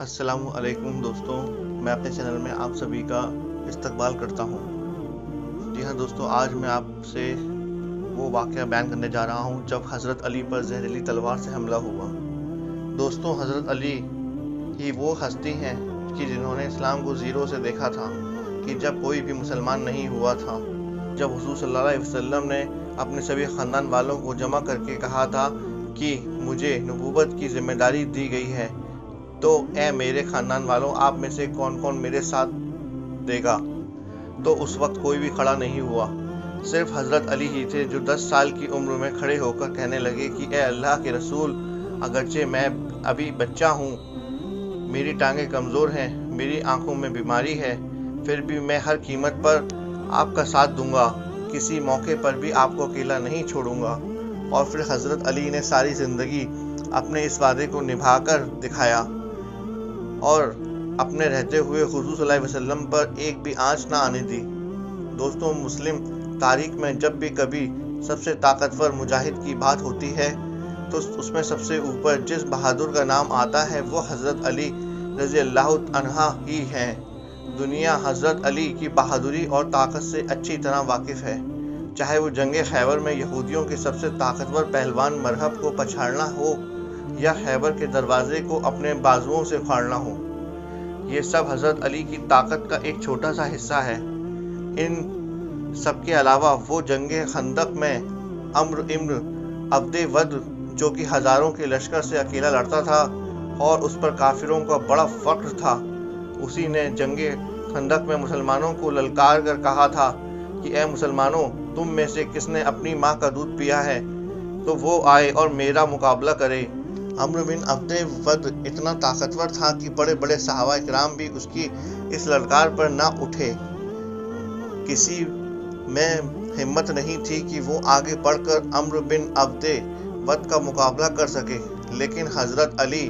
السلام علیکم دوستوں، میں اپنے چینل میں آپ سبھی کا استقبال کرتا ہوں۔ جی ہاں دوستوں، آج میں آپ سے وہ واقعہ بیان کرنے جا رہا ہوں جب حضرت علی پر زہریلی تلوار سے حملہ ہوا۔ دوستوں، حضرت علی ہی وہ ہستی ہیں کہ جنہوں نے اسلام کو زیرو سے دیکھا تھا کہ جب کوئی بھی مسلمان نہیں ہوا تھا۔ جب حضور صلی اللہ علیہ وسلم نے اپنے سبھی خاندان والوں کو جمع کر کے کہا تھا کہ مجھے نبوت کی ذمہ داری دی گئی ہے، تو اے میرے خاندان والوں، آپ میں سے کون کون میرے ساتھ دے گا؟ تو اس وقت کوئی بھی کھڑا نہیں ہوا، صرف حضرت علی ہی تھے جو 10 سال کی عمر میں کھڑے ہو کر کہنے لگے کہ اے اللہ کے رسول، اگرچہ میں ابھی بچہ ہوں، میری ٹانگیں کمزور ہیں، میری آنکھوں میں بیماری ہے، پھر بھی میں ہر قیمت پر آپ کا ساتھ دوں گا، کسی موقع پر بھی آپ کو اکیلا نہیں چھوڑوں گا۔ اور پھر حضرت علی نے ساری زندگی اپنے اس وعدے کو نبھا کر دکھایا اور اپنے رہتے ہوئے حضور صلی اللہ علیہ وسلم پر ایک بھی آنچ نہ آنے دی۔ دوستوں، مسلم تاریخ میں جب بھی کبھی سب سے طاقتور مجاہد کی بات ہوتی ہے تو اس میں سب سے اوپر جس بہادر کا نام آتا ہے وہ حضرت علی رضی اللہ عنہ ہی ہیں۔ دنیا حضرت علی کی بہادری اور طاقت سے اچھی طرح واقف ہے، چاہے وہ جنگ خیبر میں یہودیوں کے سب سے طاقتور پہلوان مرہب کو پچھاڑنا ہو یا خیبر کے دروازے کو اپنے بازوؤں سے اکھاڑنا ہو۔ یہ سب حضرت علی کی طاقت کا ایک چھوٹا سا حصہ ہے۔ ان سب کے علاوہ وہ جنگ خندق میں عمر ابن عبد ود، جو کہ ہزاروں کے لشکر سے اکیلا لڑتا تھا اور اس پر کافروں کا بڑا فخر تھا، اسی نے جنگ خندق میں مسلمانوں کو للکار کر کہا تھا کہ اے مسلمانوں، تم میں سے کس نے اپنی ماں کا دودھ پیا ہے تو وہ آئے اور میرا مقابلہ کرے۔ عمر بن عبد ود اتنا طاقتور تھا کہ بڑے بڑے صحابہ کرام بھی اس کی اس للکار پر نہ اٹھے۔ کسی میں ہمت نہیں تھی کہ وہ آگے بڑھ کر عمر بن عبد ود کا مقابلہ کر سکے، لیکن حضرت علی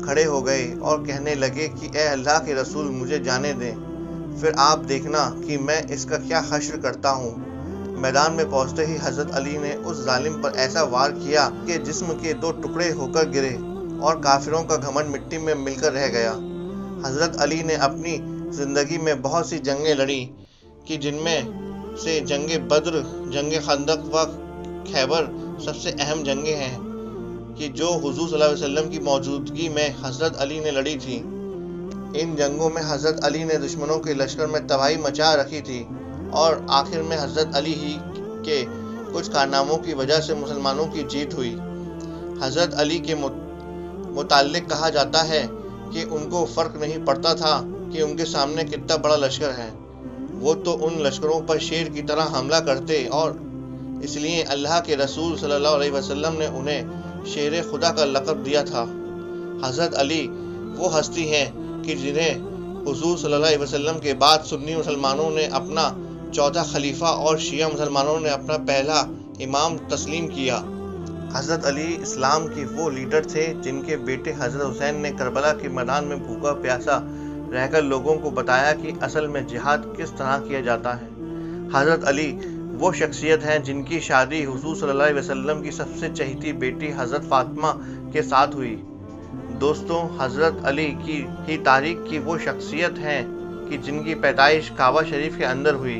کھڑے ہو گئے اور کہنے لگے کہ اے اللہ کے رسول، مجھے جانے دیں، پھر آپ دیکھنا کہ میں اس کا کیا حشر کرتا ہوں۔ میدان میں پہنچتے ہی حضرت علی نے اس ظالم پر ایسا وار کیا کہ جسم کے 2 ٹکڑے ہو کر گرے اور کافروں کا گھمنڈ مٹی میں مل کر رہ گیا۔ حضرت علی نے اپنی زندگی میں بہت سی جنگیں لڑی کہ جن میں سے جنگ بدر، جنگ خندق و خیبر سب سے اہم جنگیں ہیں کہ جو حضور صلی اللہ علیہ وسلم کی موجودگی میں حضرت علی نے لڑی تھی۔ ان جنگوں میں حضرت علی نے دشمنوں کے لشکر میں تباہی مچا رکھی تھی اور آخر میں حضرت علی ہی کے کچھ کارناموں کی وجہ سے مسلمانوں کی جیت ہوئی۔ حضرت علی کے متعلق کہا جاتا ہے کہ ان کو فرق نہیں پڑتا تھا کہ ان کے سامنے کتنا بڑا لشکر ہے، وہ تو ان لشکروں پر شیر کی طرح حملہ کرتے، اور اس لیے اللہ کے رسول صلی اللہ علیہ وسلم نے انہیں شیر خدا کا لقب دیا تھا۔ حضرت علی وہ ہستی ہیں کہ جنہیں حضور صلی اللہ علیہ وسلم کے بعد سنی مسلمانوں نے اپنا چوتھا خلیفہ اور شیعہ مسلمانوں نے اپنا پہلا امام تسلیم کیا۔ حضرت علی اسلام کے وہ لیڈر تھے جن کے بیٹے حضرت حسین نے کربلا کے میدان میں بھوکا پیاسا رہ کر لوگوں کو بتایا کہ اصل میں جہاد کس طرح کیا جاتا ہے۔ حضرت علی وہ شخصیت ہیں جن کی شادی حضور صلی اللہ علیہ وسلم کی سب سے چہیتی بیٹی حضرت فاطمہ کے ساتھ ہوئی۔ دوستوں، حضرت علی کی ہی تاریخ کی وہ شخصیت ہیں کہ جن کی پیدائش کعبہ شریف کے اندر ہوئی۔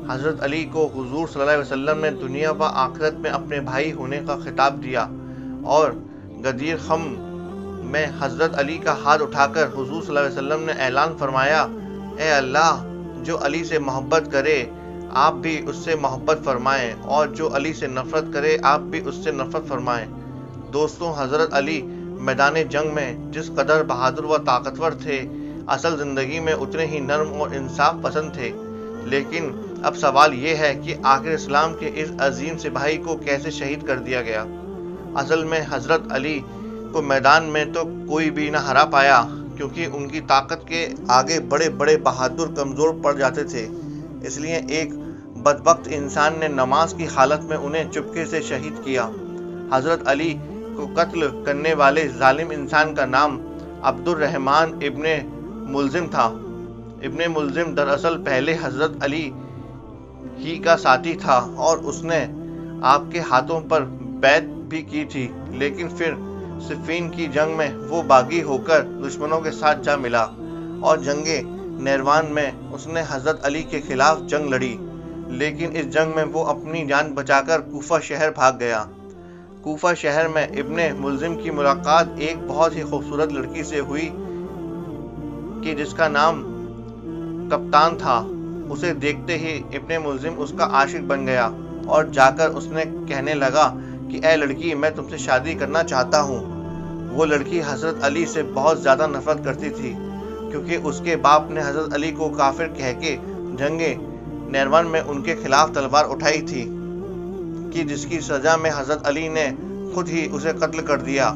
حضرت علی کو حضور صلی اللہ علیہ وسلم نے دنیا و آخرت میں اپنے بھائی ہونے کا خطاب دیا، اور غدیر خم میں حضرت علی کا ہاتھ اٹھا کر حضور صلی اللہ علیہ وسلم نے اعلان فرمایا، اے اللہ، جو علی سے محبت کرے آپ بھی اس سے محبت فرمائیں، اور جو علی سے نفرت کرے آپ بھی اس سے نفرت فرمائیں۔ دوستوں، حضرت علی میدان جنگ میں جس قدر بہادر و طاقتور تھے، اصل زندگی میں اتنے ہی نرم اور انصاف پسند تھے۔ لیکن اب سوال یہ ہے کہ آخر اسلام کے اس عظیم سپاہی کو کیسے شہید کر دیا گیا؟ اصل میں حضرت علی کو میدان میں تو کوئی بھی نہ ہرا پایا، کیونکہ ان کی طاقت کے آگے بڑے بڑے بہادر کمزور پڑ جاتے تھے۔ اس لیے ایک بدبخت انسان نے نماز کی حالت میں انہیں چپکے سے شہید کیا۔ حضرت علی کو قتل کرنے والے ظالم انسان کا نام عبد الرحمن ابن ملزم تھا۔ ابن ملزم دراصل پہلے حضرت علی ہی کا ساتھی تھا اور اس نے آپ کے ہاتھوں پر بیعت بھی کی تھی، لیکن پھر सिफ़ीन की जंग में वो बागी होकर दुश्मनों के साथ जा मिला और जंगे नैरवान में उसने हज़रत अली के खिलाफ जंग लड़ी, लेकिन इस जंग में वो अपनी जान बचाकर कूफा शहर भाग गया। कूफा शहर में इब्ने मुल्जिम की मुलाकात एक बहुत ही खूबसूरत लड़की से हुई कि जिसका नाम कप्तान था। उसे देखते ही इब्ने मुल्जिम उसका आशिक बन गया और जाकर उसने कहने लगा कि ऐ लड़की, मैं तुमसे शादी करना चाहता हूँ। वो लड़की हज़रत अली से बहुत ज़्यादा नफरत करती थी, क्योंकि उसके बाप ने हज़रत अली को काफिर कह के जंगे नैरवान में उनके खिलाफ तलवार उठाई थी, कि जिसकी सज़ा में हज़रत अली ने खुद ही उसे कत्ल कर दिया।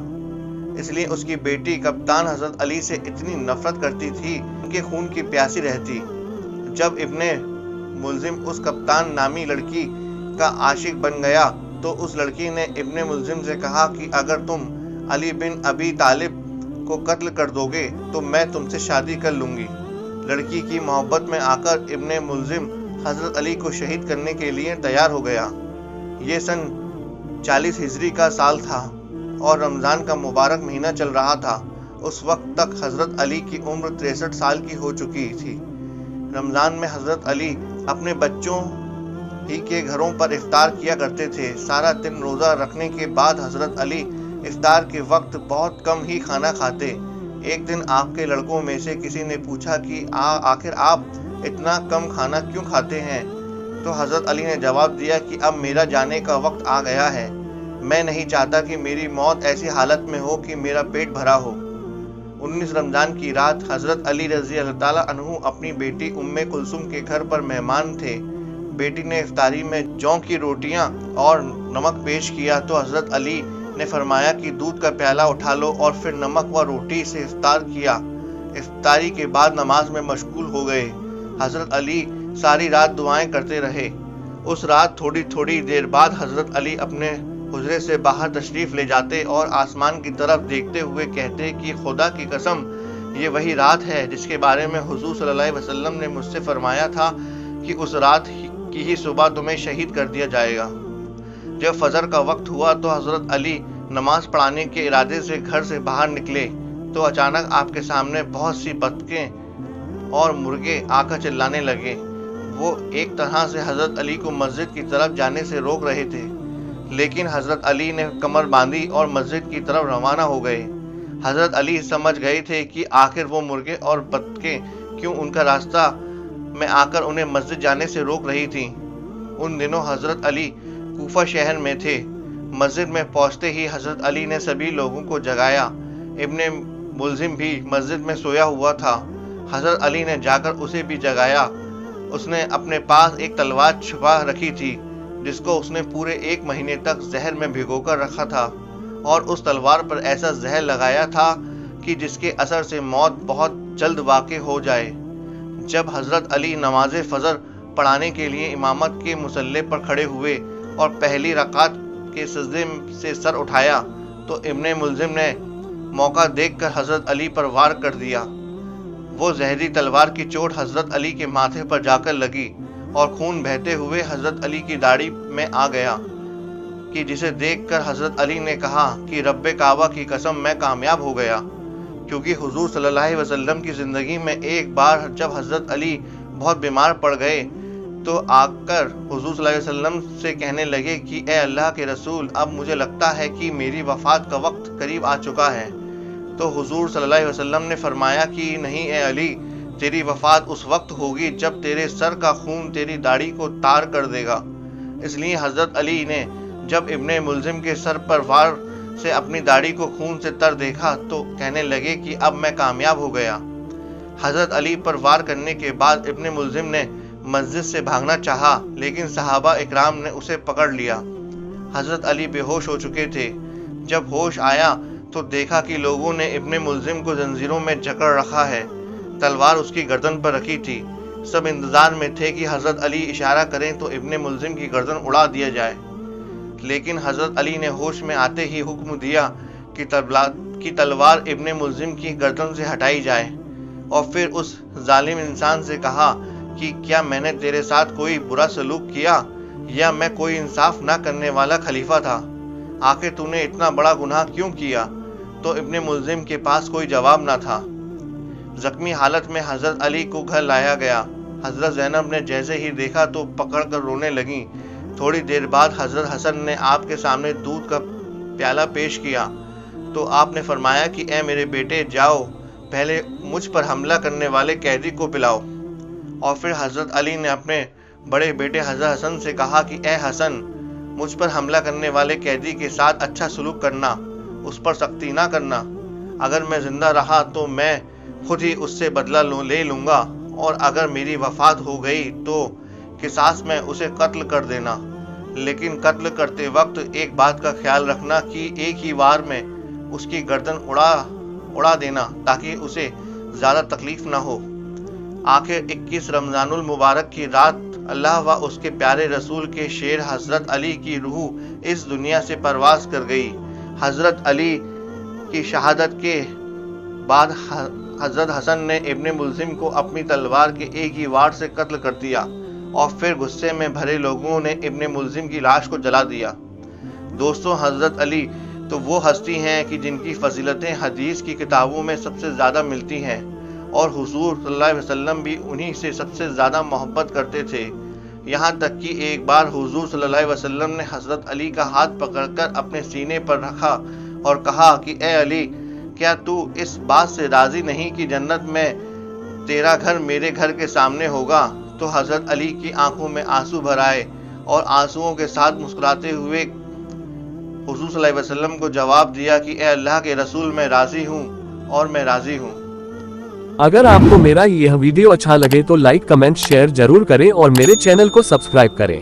इसलिए उसकी बेटी कप्तान हज़रत अली से इतनी नफरत करती थी, उनके खून की प्यासी रहती। जब इब्ने मुल्जिम उस कप्तान नामी लड़की का आशिक बन गया, तो उस लड़की ने इब्ने मुल्जिम से कहा कि अगर तुम अली बिन अबी तालिब को कत्ल कर दोगे तो मैं तुमसे शादी कर लूँगी। लड़की की मोहब्बत में आकर इब्ने मुल्जिम हज़रत अली को शहीद करने के लिए तैयार हो गया। ये सन 40 हिजरी का साल था और रमज़ान का मुबारक महीना चल रहा था। उस वक्त तक हज़रत अली की उम्र 63 साल की हो चुकी थी। रमज़ान में हज़रत अली अपने बच्चों ही के घरों पर इफ्तार किया करते थे। सारा दिन रोज़ा रखने के बाद हज़रत अली इफ्तार के वक्त बहुत कम ही खाना खाते। एक दिन आपके लड़कों में से किसी ने पूछा कि आखिर आप इतना कम खाना क्यों खाते हैं? तो हज़रत अली ने जवाब दिया कि अब मेरा जाने का वक्त आ गया है। मैं नहीं चाहता कि मेरी मौत ऐसी हालत में हो कि मेरा पेट भरा हो। 19 रमज़ान की रात हज़रत अली रज़ी अल्लाह ताला अन्हु अपनी बेटी उम्मे कुलसुम के घर पर मेहमान थे। बेटी ने इफ्तारी में जौ की रोटियां और नमक पेश किया तो हज़रत अली ने फरमाया कि दूध का प्याला उठा लो और फिर नमक व रोटी से इफ्तार किया। इफ्तारी के बाद नमाज में मशगूल हो गए। हज़रत अली सारी रात दुआएं करते रहे। उस रात थोड़ी थोड़ी देर बाद हज़रत अली अपने हुजरे से बाहर तशरीफ़ ले जाते और आसमान की तरफ देखते हुए कहते कि खुदा की कसम, ये वही रात है जिसके बारे में हुजूर सल्लल्लाहु अलैहि वसल्लम ने मुझसे फरमाया था कि उस रात की ही सुबह तुम्हें शहीद कर दिया जाएगा। जब फजर का वक्त हुआ तो हज़रत अली नमाज पढ़ाने के इरादे से घर से बाहर निकले तो अचानक आपके सामने बहुत सी बतखें और मुर्गे आकर चिल्लाने लगे। वो एक तरह से हज़रत अली को मस्जिद की तरफ जाने से रोक रहे थे, लेकिन हज़रत अली ने कमर बांधी और मस्जिद की तरफ रवाना हो गए। हज़रत अली समझ गए थे कि आखिर वो मुर्गे और बतखें क्यों उनका रास्ता में आकर उन्हें मस्जिद जाने से रोक रही थी। उन दिनों हज़रत अली कूफा शहर में थे। मस्जिद में पहुंचते ही हज़रत अली ने सभी लोगों को जगाया। इब्ने मुल्जिम भी मस्जिद में सोया हुआ था। हज़रत अली ने जाकर उसे भी जगाया। उसने अपने पास एक तलवार छुपा रखी थी, जिसको उसने पूरे 1 महीने तक जहर में भिगोकर रखा था और उस तलवार पर ऐसा जहर लगाया था कि जिसके असर से मौत बहुत जल्द वाक़ हो जाए। जब हज़रत अली नमाज फजर पढ़ाने के लिए इमामत के मुसल्ले पर खड़े हुए और पहली रकात के सजदे से सर उठाया तो इब्ने मुल्जिम ने मौका देखकर हज़रत अली पर वार कर दिया। वो जहरी तलवार की चोट हज़रत अली के माथे पर जाकर लगी और खून बहते हुए हज़रत अली की दाढ़ी में आ गया, कि जिसे देखकर हज़रत अली ने कहा कि रब्बे काबा की कसम, मैं कामयाब हो गया। क्योंकि हुजूर सल्लल्लाहु अलैहि वसल्लम की ज़िंदगी में एक बार जब हज़रत अली बहुत बीमार पड़ गए तो आकर हुजूर सल्लल्लाहु अलैहि वसल्लम से कहने लगे कि ए अल्लाह के रसूल, अब मुझे लगता है कि मेरी वफ़ात का वक्त करीब आ चुका है। तो हुजूर सल्लल्लाहु अलैहि वसल्लम ने फरमाया कि नहीं ए अली, तेरी वफ़ात उस वक्त होगी जब तेरे सर का खून तेरी दाढ़ी को तार कर देगा। इसलिए हज़रत अली ने जब इब्ने मुल्जिम के सर पर वार से अपनी दाढ़ी को खून से तर देखा तो कहने लगे कि अब मैं कामयाब हो गया। हज़रत अली पर वार करने के बाद इब्ने मुल्जिम ने मस्जिद से भागना चाहा, लेकिन सहाबा इकराम ने उसे पकड़ लिया। हज़रत अली बेहोश हो चुके थे। जब होश आया तो देखा कि लोगों ने इब्ने मुल्जिम को जंजीरों में जकड़ रखा है। तलवार उसकी गर्दन पर रखी थी। सब इंतजार में थे कि हज़रत अली इशारा करें तो इब्ने मुल्जिम की गर्दन उड़ा दिया जाए, लेकिन हज़रत अली ने होश में आते ही हुक्म दिया कि तलवार इब्ने मुल्जिम की गर्दन से हटाई जाए और फिर उस जालिम इंसान से कहा कि क्या मैंने तेरे साथ कोई बुरा सलूक किया या मैं कोई इंसाफ ना करने वाला खलीफा था? आखिर तूने इतना बड़ा गुनाह क्यों किया? तो इब्ने मुल्जिम के पास कोई जवाब न था। जख्मी हालत में हजरत अली को घर लाया गया। हजरत ज़ैनब ने जैसे ही देखा तो पकड़कर रोने लगी। थोड़ी देर बाद हजरत हसन ने आपके सामने दूध का प्याला पेश किया तो आपने फरमाया कि ए मेरे बेटे, जाओ पहले मुझ पर हमला करने वाले कैदी को पिलाओ। और फिर हजरत अली ने अपने बड़े बेटे हजरत हसन से कहा कि ए हसन, मुझ पर हमला करने वाले कैदी के साथ अच्छा सलूक करना, उस पर सख्ती ना करना। अगर मैं जिंदा रहा तो मैं खुद ही उससे बदला ले लूँगा, और अगर मेरी वफात हो गई तो किसास में उसे कत्ल कर देना। लेकिन कत्ल करते वक्त एक बात का ख्याल रखना कि एक ही वार में उसकी गर्दन उड़ा देना, ताकि उसे ज़्यादा तकलीफ ना हो। आखिर 21 रमज़ानुल मुबारक की रात अल्लाह व उसके प्यारे रसूल के शेर हजरत अली की रूह इस दुनिया से परवास कर गई। हजरत अली की शहादत के बाद हजरत हसन ने इब्ने मुल्जिम को अपनी तलवार के एक ही वार से कत्ल कर दिया, और फिर गुस्से में भरे लोगों ने इब्ने मुल्जिम की लाश को जला दिया। दोस्तों, हजरत अली तो वो हस्ती हैं कि जिनकी फजीलतें हदीस की किताबों में सबसे ज़्यादा मिलती हैं, और हुजूर सल्लल्लाहु अलैहि वसल्लम भी उन्हीं से सबसे ज़्यादा मोहब्बत करते थे। यहाँ तक कि एक बार हुजूर सल्लल्लाहु अलैहि वसल्लम ने हजरत अली का हाथ पकड़कर अपने सीने पर रखा और कहा कि ए अली, क्या तू इस बात से राज़ी नहीं कि जन्नत में तेरा घर मेरे घर के सामने होगा? तो हजरत अली की आंखों में आंसू भर आए और आंसुओं के साथ मुस्कुराते हुए हुजूर सल्लल्लाहु अलैहि वसल्लम को जवाब दिया कि ए अल्लाह के रसूल, मैं राज़ी हूँ और मैं राज़ी हूँ। अगर आपको मेरा यह वीडियो अच्छा लगे तो लाइक, कमेंट, शेयर जरूर करें और मेरे चैनल को सब्सक्राइब करें।